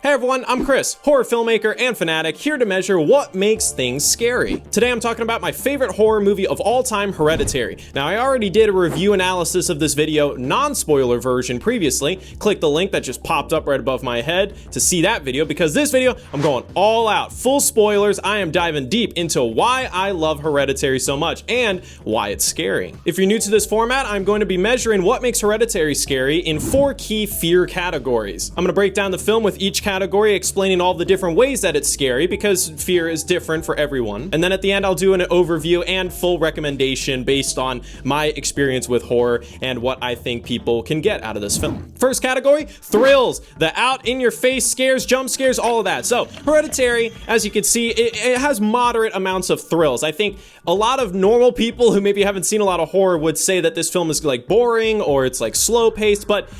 Hey everyone, I'm Chris, horror filmmaker and fanatic, here to measure what makes things scary. Today I'm talking about my favorite horror movie of all time, Hereditary. Now I already did a review analysis of this video, non-spoiler version previously. Click the link that just popped up right above my head to see that video, because this video, I'm going all out, full spoilers. I am diving deep into why I love Hereditary so much and why it's scary. If you're new to this format, I'm going to be measuring what makes Hereditary scary in 4 key fear categories. I'm going to break down the film with each category, explaining all the different ways that it's scary, because fear is different for everyone. And then at the end, I'll do an overview and full recommendation based on my experience with horror and what I think people can get out of this film. First category, thrills. The out-in-your-face scares, jump scares, all of that. So Hereditary, as you can see, it has moderate amounts of thrills. I think a lot of normal people who maybe haven't seen a lot of horror would say that this film is like boring or it's like slow paced, but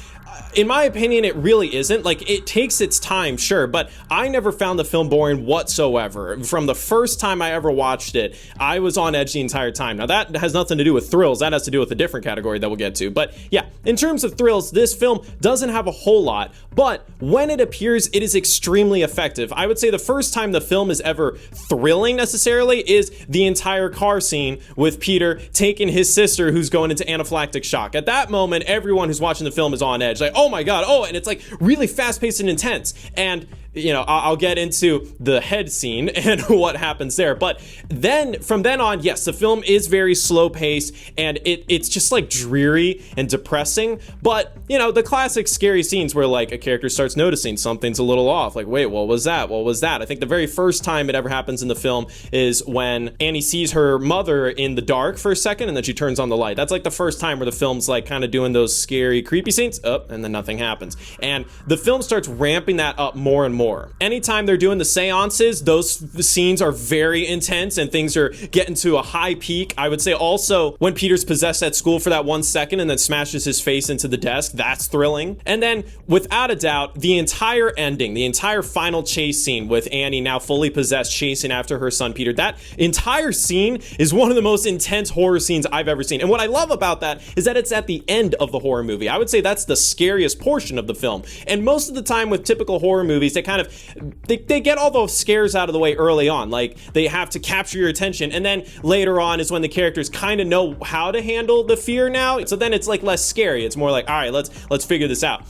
in my opinion, it really isn't. Like, it takes its time, sure, but I never found the film boring whatsoever. From the first time I ever watched it, I was on edge the entire time. Now, that has nothing to do with thrills. That has to do with a different category that we'll get to. But yeah, in terms of thrills, this film doesn't have a whole lot, but when it appears, it is extremely effective. I would say the first time the film is ever thrilling necessarily is the entire car scene with Peter taking his sister who's going into anaphylactic shock. At that moment, everyone who's watching the film is on edge. Like, oh my god, oh, and it's like really fast-paced and intense. And you know, I'll get into the head scene and what happens there. But then, from then on, yes, the film is very slow-paced, and it's just like dreary and depressing. But, you know, the classic scary scenes where like a character starts noticing something's a little off. Like, wait, what was that? What was that? I think the very first time it ever happens in the film is when Annie sees her mother in the dark for a second, and then she turns on the light. That's like the first time where the film's like kind of doing those scary, creepy scenes, and then nothing happens. And the film starts ramping that up more and more. Anytime they're doing the seances, those scenes are very intense and things are getting to a high peak. I would say also when Peter's possessed at school for that 1 second and then smashes his face into the desk, that's thrilling. And then without a doubt, the entire ending, the entire final chase scene with Annie now fully possessed chasing after her son Peter, that entire scene is one of the most intense horror scenes I've ever seen. And what I love about that is that it's at the end of the horror movie. I would say that's the scariest portion of the film. And most of the time with typical horror movies, they get all those scares out of the way early on. Like, they have to capture your attention, and then later on is when the characters kind of know how to handle the fear now. So then it's like less scary. It's more like, all right, let's figure this out.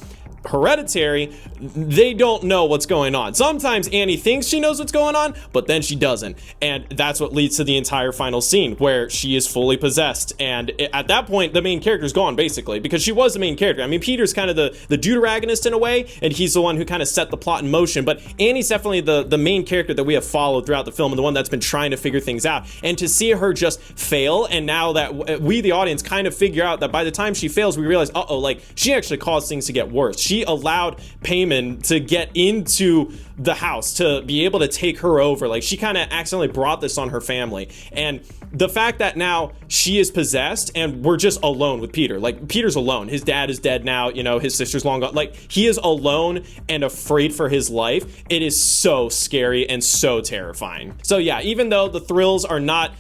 Hereditary, they don't know what's going on. Sometimes Annie thinks she knows what's going on, but then she doesn't. And that's what leads to the entire final scene where she is fully possessed. And at that point, the main character's gone, basically, because she was the main character. I mean, Peter's kind of the deuteragonist in a way, and he's the one who kind of set the plot in motion. But Annie's definitely the main character that we have followed throughout the film and the one that's been trying to figure things out. And to see her just fail, and now that we, the audience, kind of figure out that by the time she fails, we realize, like, she actually caused things to get worse. She allowed Payman to get into the house, to be able to take her over. Like, she kind of accidentally brought this on her family. And the fact that now she is possessed and we're just alone with Peter. Like, Peter's alone. His dad is dead now, you know, his sister's long gone. Like, he is alone and afraid for his life. It is so scary and so terrifying. So yeah, even though the thrills are not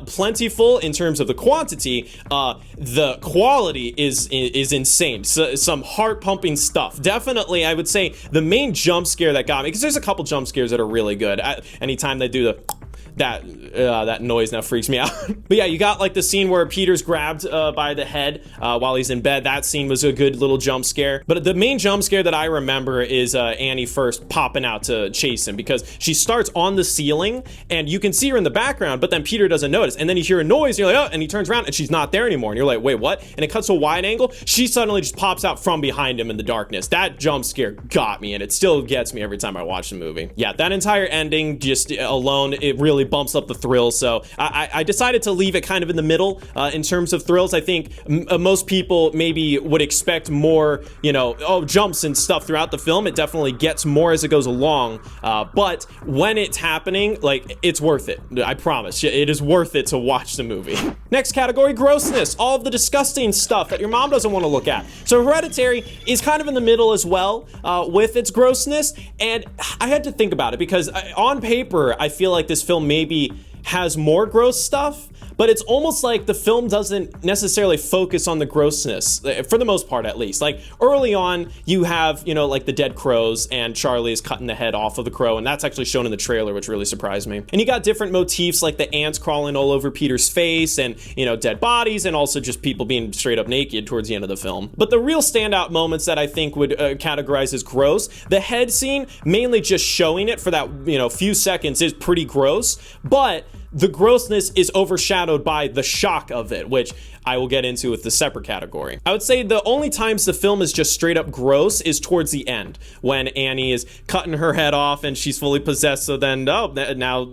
plentiful in terms of the quantity, the quality is insane. So, some heart-pumping stuff. Definitely, I would say the main jump scare that got me, because there's a couple jump scares that are really good. Anytime they do that noise now freaks me out. But yeah, you got like the scene where Peter's grabbed by the head while he's in bed. That scene was a good little jump scare. But the main jump scare that I remember is Annie first popping out to chase him, because she starts on the ceiling and you can see her in the background, but then Peter doesn't notice. And then you hear a noise and you're like, oh, and he turns around and she's not there anymore. And you're like, wait, what? And it cuts to a wide angle. She suddenly just pops out from behind him in the darkness. That jump scare got me, and it still gets me every time I watch the movie. Yeah, that entire ending just alone, it really bumps up the thrill. So I decided to leave it kind of in the middle in terms of thrills. I think most people maybe would expect more, you know, jumps and stuff throughout the film. It definitely gets more as it goes along. But when it's happening, like, it's worth it. I promise. It is worth it to watch the movie. Next category, grossness. All of the disgusting stuff that your mom doesn't want to look at. So Hereditary is kind of in the middle as well with its grossness. And I had to think about it, because on paper, I feel like this film maybe has more gross stuff, but it's almost like the film doesn't necessarily focus on the grossness, for the most part at least. Like early on, you have, you know, like the dead crows, and Charlie is cutting the head off of the crow, and that's actually shown in the trailer, which really surprised me. And you got different motifs like the ants crawling all over Peter's face, and, you know, dead bodies, and also just people being straight up naked towards the end of the film. But the real standout moments that I think would categorize as gross, the head scene, mainly just showing it for that, you know, few seconds is pretty gross, but the grossness is overshadowed by the shock of it, which I will get into with the separate category. I would say the only times the film is just straight up gross is towards the end, when Annie is cutting her head off and she's fully possessed. So then, now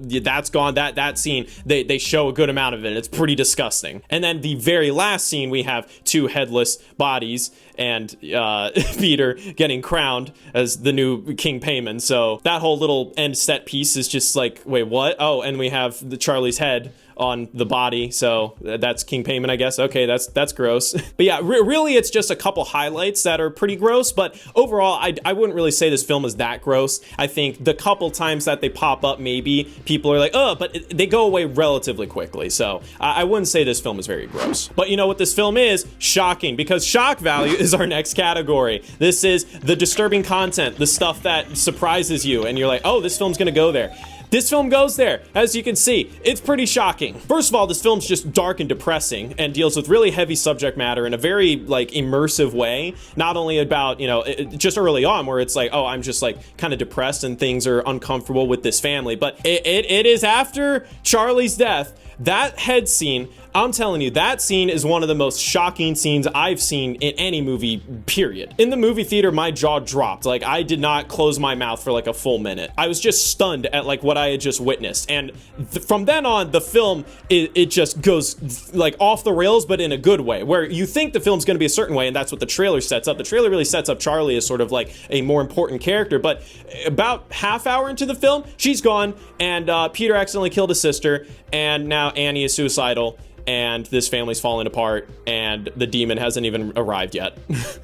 that's gone. That scene, they show a good amount of it. It's pretty disgusting. And then the very last scene, we have two headless bodies and Peter getting crowned as the new King Payman. So that whole little end set piece is just like, wait, what? Oh, and we have the Charlie's head on the body, so that's King Payman, I guess. Okay, that's gross. But yeah, really it's just a couple highlights that are pretty gross, but overall I wouldn't really say this film is that gross. I think the couple times that they pop up, maybe people are like, oh, but they go away relatively quickly, so I wouldn't say this film is very gross. But you know what this film is? Shocking, because shock value is our next category. This is the disturbing content, the stuff that surprises you, and you're like, oh, this film's gonna go there. This film goes there. As you can see, it's pretty shocking. First of all, this film's just dark and depressing and deals with really heavy subject matter in a very like immersive way. Not only about, you know, just early on where it's like, oh, I'm just like kind of depressed and things are uncomfortable with this family, but it is after Charlie's death. That head scene, I'm telling you, that scene is one of the most shocking scenes I've seen in any movie, period. In the movie theater, my jaw dropped. Like, I did not close my mouth for like a full minute. I was just stunned at like what I had just witnessed. And from then on, the film, it just goes like off the rails, but in a good way, where you think the film's gonna be a certain way, and that's what the trailer sets up. The trailer really sets up Charlie as sort of like a more important character, but about half hour into the film, she's gone, and Peter accidentally killed his sister, and now Annie is suicidal, and this family's falling apart, and the demon hasn't even arrived yet.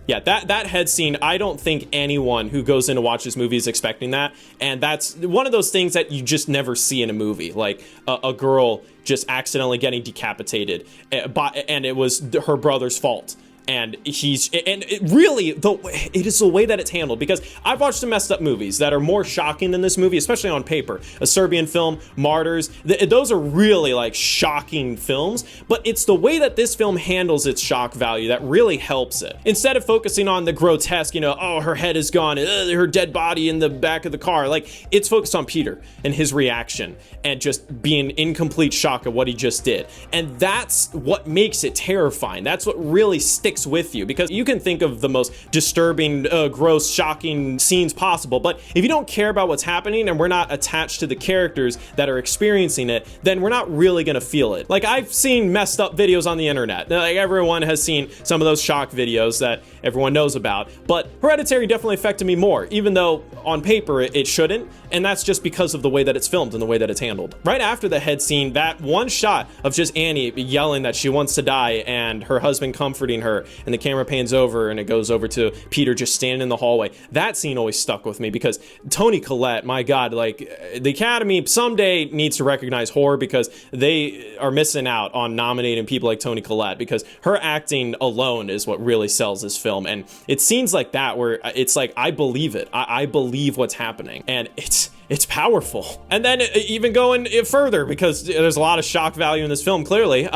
Yeah, that head scene, I don't think anyone who goes in to watch this movie is expecting that, and that's one of those things that you just never see in a movie, like a girl just accidentally getting decapitated, and it was her brother's fault. And it really, it is the way that it's handled, because I've watched some messed up movies that are more shocking than this movie, especially on paper. A Serbian film, Martyrs, those are really like shocking films, but it's the way that this film handles its shock value that really helps it. Instead of focusing on the grotesque, you know, oh, her head is gone, her dead body in the back of the car, like, it's focused on Peter and his reaction and just being in complete shock at what he just did. And that's what makes it terrifying. That's what really sticks with you, because you can think of the most disturbing, gross, shocking scenes possible, but if you don't care about what's happening and we're not attached to the characters that are experiencing it, then we're not really gonna feel it. Like, I've seen messed up videos on the internet. Like, everyone has seen some of those shock videos that everyone knows about, but Hereditary definitely affected me more, even though on paper it shouldn't, and that's just because of the way that it's filmed and the way that it's handled. Right after the head scene, that one shot of just Annie yelling that she wants to die and her husband comforting her, and the camera pans over and it goes over to Peter just standing in the hallway. That scene always stuck with me, because Toni Collette, my God, like, the Academy someday needs to recognize horror, because they are missing out on nominating people like Toni Collette, because her acting alone is what really sells this film. And it's scenes like that where it's like, I believe it. I believe what's happening, and it's powerful. And then even going further, because there's a lot of shock value in this film, clearly.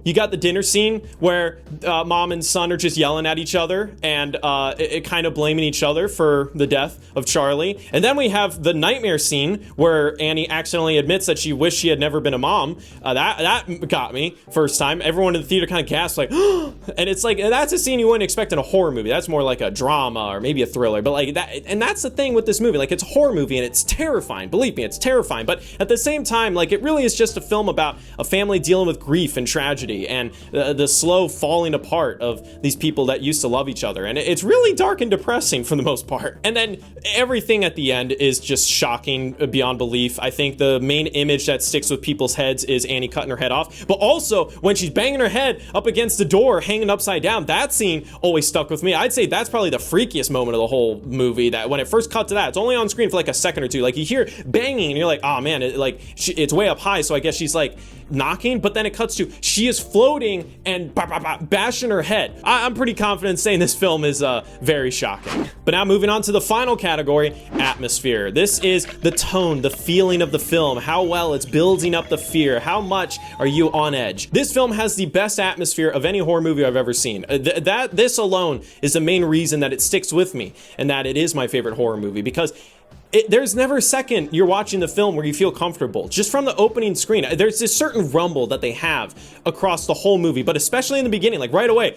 You got the dinner scene where mom and son are just yelling at each other and kind of blaming each other for the death of Charlie. And then we have the nightmare scene where Annie accidentally admits that she wished she had never been a mom. That got me first time. Everyone in the theater kind of gasped like, and it's like, that's a scene you wouldn't expect in a horror movie. That's more like a drama or maybe a thriller, but like that, and that's the thing with this movie. Like, it's a horror movie and it's terrifying. Believe me, it's terrifying. But at the same time, like, it really is just a film about a family dealing with grief and tragedy and the slow falling apart of these people that used to love each other. And it's really dark and depressing for the most part. And then everything at the end is just shocking beyond belief. I think the main image that sticks with people's heads is Annie cutting her head off. But also, when she's banging her head up against the door, hanging upside down, that scene always stuck with me. I'd say that's probably the freakiest moment of the whole movie, that when it first cut to that, it's only on screen for like a second or two. Like, you hear banging and you're like, oh man, it's way up high, so I guess she's like knocking, but then it cuts to she is floating and bashing her head. I'm pretty confident saying this film is very shocking. But now moving on to the final category, atmosphere. This is the tone, the feeling of the film, how well it's building up the fear, how much are you on edge. This film has the best atmosphere of any horror movie I've ever seen. This alone is the main reason that it sticks with me and that it is my favorite horror movie, because there's never a second you're watching the film where you feel comfortable. Just from the opening screen, there's this certain rumble that they have across the whole movie, but especially in the beginning, like right away,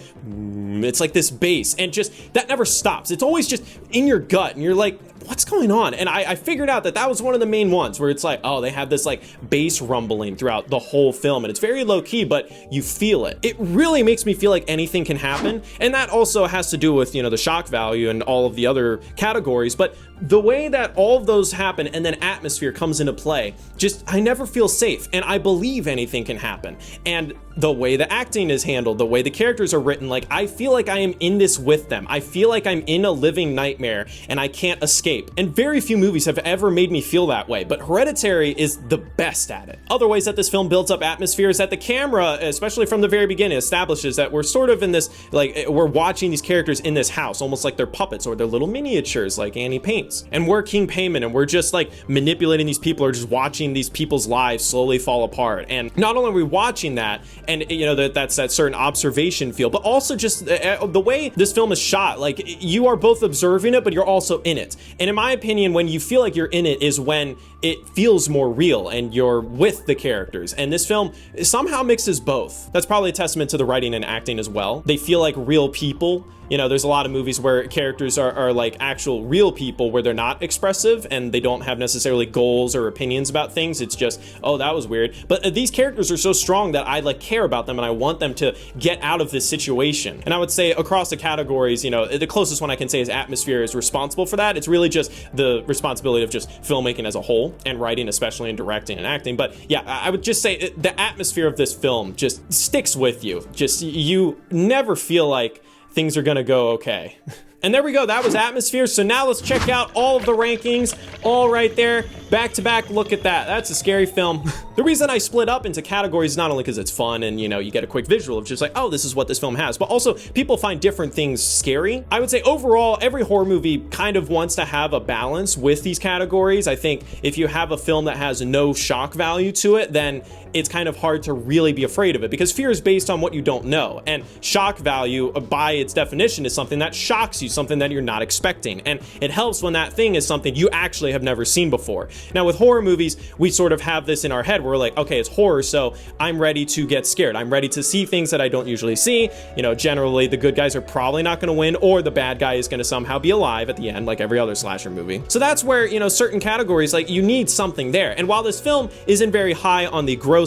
it's like this bass, and just that never stops. It's always just in your gut, and you're like, what's going on? And I figured out that was one of the main ones, where it's like, oh, they have this like bass rumbling throughout the whole film, and it's very low key, but you feel it. It really makes me feel like anything can happen, and that also has to do with, you know, the shock value and all of the other categories, but the way that all of those happen and then atmosphere comes into play, just, I never feel safe, and I believe anything can happen. And the way the acting is handled, the way the characters are written, like, I feel like I am in this with them. I feel like I'm in a living nightmare and I can't escape. And very few movies have ever made me feel that way, but Hereditary is the best at it. Other ways that this film builds up atmosphere is that the camera, especially from the very beginning, establishes that we're sort of in this, like, we're watching these characters in this house, almost like they're puppets or they're little miniatures like Annie paints. And we're King Payment, and we're just like manipulating these people, or just watching these people's lives slowly fall apart. And not only are we watching that, and you know, that's that certain observation feel, but also just the way this film is shot, like you are both observing it, but you're also in it. And in my opinion, when you feel like you're in it is when it feels more real and you're with the characters. And this film somehow mixes both. That's probably a testament to the writing and acting as well. They feel like real people. You know, there's a lot of movies where characters are like actual real people, where they're not expressive and they don't have necessarily goals or opinions about things. It's just, oh, that was weird. But these characters are so strong that I like care about them and I want them to get out of this situation. And I would say across the categories, you know, the closest one I can say is atmosphere is responsible for that. It's really just the responsibility of just filmmaking as a whole, and writing, especially, and directing and acting. But yeah, I would just say the atmosphere of this film just sticks with you. Just, you never feel like things are gonna go okay. And there we go, that was atmosphere. So now let's check out all of the rankings, all right there, back to back. Look at that, that's a scary film. The reason I split up into categories is not only because it's fun and, you know, you get a quick visual of just like, oh, this is what this film has, but also people find different things scary. I would say overall, every horror movie kind of wants to have a balance with these categories. I think if you have a film that has no shock value to it, then it's kind of hard to really be afraid of it, because fear is based on what you don't know, and shock value by its definition is something that shocks you, something that you're not expecting, and it helps when that thing is something you actually have never seen before. Now with horror movies, we sort of have this in our head where we're like, okay, it's horror, so I'm ready to get scared, I'm ready to see things that I don't usually see. You know, generally the good guys are probably not going to win, or the bad guy is going to somehow be alive at the end, like every other slasher movie. So that's where, you know, certain categories, like, you need something there. And while this film isn't very high on the grossness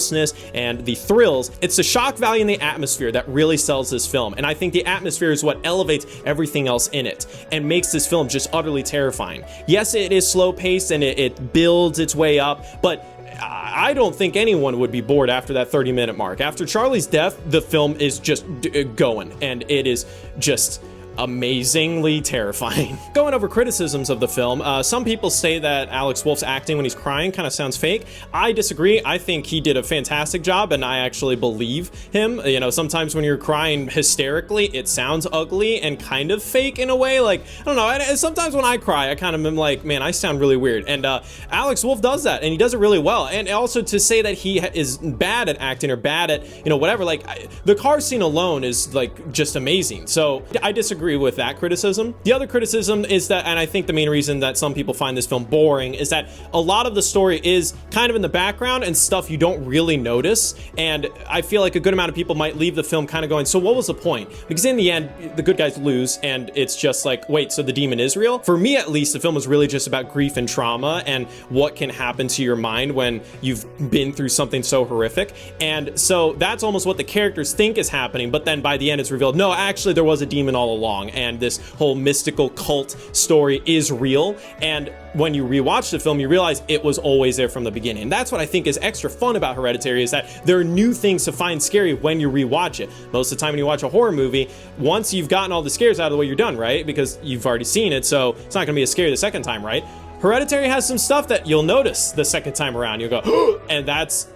and the thrills, it's the shock value and the atmosphere that really sells this film. And I think the atmosphere is what elevates everything else in it and makes this film just utterly terrifying. Yes, it is slow paced and it builds its way up, but I don't think anyone would be bored after that 30-minute mark. After Charlie's death, the film is just going, and it is just amazingly terrifying. Going over criticisms of the film, some people say that Alex Wolff's acting when he's crying kind of sounds fake. I disagree. I think he did a fantastic job, and I actually believe him. You know, sometimes when you're crying hysterically, it sounds ugly and kind of fake in a way. Like, I don't know, and sometimes when I cry, I kind of am like, man, I sound really weird. And Alex Wolff does that, and he does it really well. And also to say that he is bad at acting or bad at, you know, whatever, like, the car scene alone is like just amazing. So I disagree with that criticism. The other criticism is that, and I think the main reason that some people find this film boring, is that a lot of the story is kind of in the background and stuff you don't really notice. And I feel like a good amount of people might leave the film kind of going, so what was the point? Because in the end, the good guys lose, and it's just like, wait, so the demon is real? For me, at least, the film was really just about grief and trauma and what can happen to your mind when you've been through something so horrific. And so that's almost what the characters think is happening, but then by the end it's revealed, no, actually there was a demon all along, and this whole mystical cult story is real. And when you rewatch the film, you realize it was always there from the beginning. And that's what I think is extra fun about Hereditary, is that there are new things to find scary when you rewatch it. Most of the time when you watch a horror movie, once you've gotten all the scares out of the way, you're done, right? Because you've already seen it, so it's not gonna be as scary the second time, right? Hereditary has some stuff that you'll notice the second time around. You'll go, and that's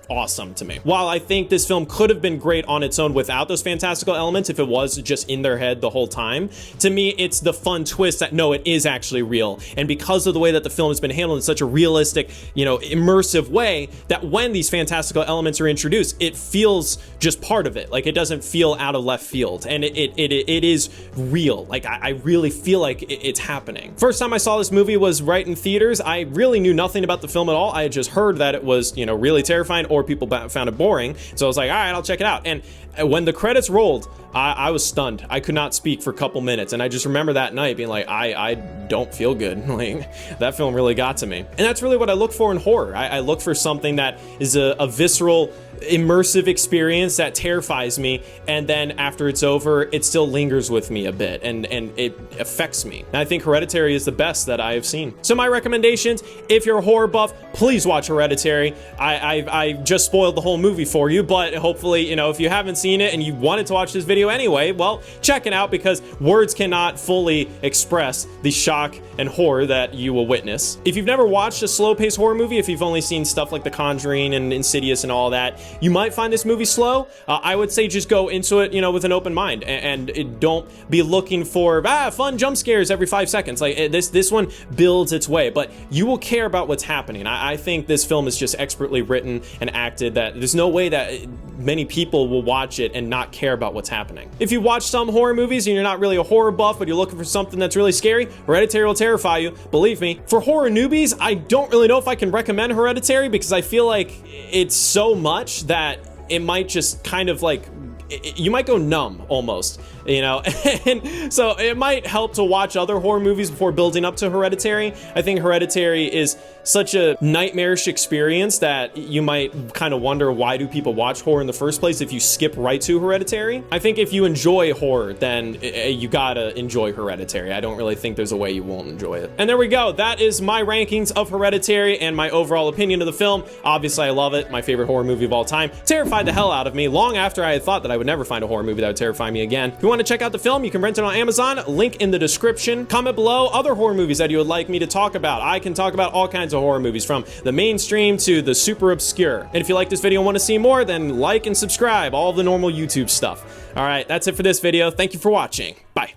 awesome to me. While I think this film could have been great on its own without those fantastical elements, if it was just in their head the whole time, to me, it's the fun twist that no, it is actually real. And because of the way that the film has been handled in such a realistic, you know, immersive way, that when these fantastical elements are introduced, it feels just part of it. Like, it doesn't feel out of left field. And it is real. Like, I really feel like it's happening. First time I saw this movie was right in theaters. I really knew nothing about the film at all. I had just heard that it was, you know, really terrifying, or people found it boring. So I was like, all right, I'll check it out. And when the credits rolled, I was stunned. I could not speak for a couple minutes. And I just remember that night being like, I don't feel good. Like, that film really got to me. And that's really what I look for in horror. I look for something that is a visceral, immersive experience that terrifies me, and then after it's over, it still lingers with me a bit, and it affects me. And I think Hereditary is the best that I have seen. So my recommendations, if you're a horror buff, please watch Hereditary. I just spoiled the whole movie for you, but hopefully, you know, if you haven't seen it and you wanted to watch this video anyway, well, check it out, because words cannot fully express the shock and horror that you will witness. If you've never watched a slow-paced horror movie, if you've only seen stuff like The Conjuring and Insidious and all that, you might find this movie slow. I would say just go into it, you know, with an open mind, and don't be looking for fun jump scares every 5 seconds. Like, this one builds its way, but you will care about what's happening. I think this film is just expertly written and acted that there's no way that many people will watch it and not care about what's happening. If you watch some horror movies and you're not really a horror buff, but you're looking for something that's really scary, Hereditary will terrify you, believe me. For horror newbies, I don't really know if I can recommend Hereditary, because I feel like it's so much that it might just kind of like, you might go numb almost, you know. And so it might help to watch other horror movies before building up to Hereditary. I think Hereditary is such a nightmarish experience that you might kind of wonder, why do people watch horror in the first place if you skip right to Hereditary? I think if you enjoy horror, then you gotta enjoy Hereditary. I don't really think there's a way you won't enjoy it. And there we go. That is my rankings of Hereditary and my overall opinion of the film. Obviously, I love it. My favorite horror movie of all time. Terrified the hell out of me long after I had thought that I would never find a horror movie that would terrify me again. If you want to check out the film, you can rent it on Amazon. Link in the description. Comment below other horror movies that you would like me to talk about. I can talk about all kinds of horror movies, from the mainstream to the super obscure. And if you like this video and want to see more, then like and subscribe. All the normal YouTube stuff. All right, that's it for this video. Thank you for watching. Bye.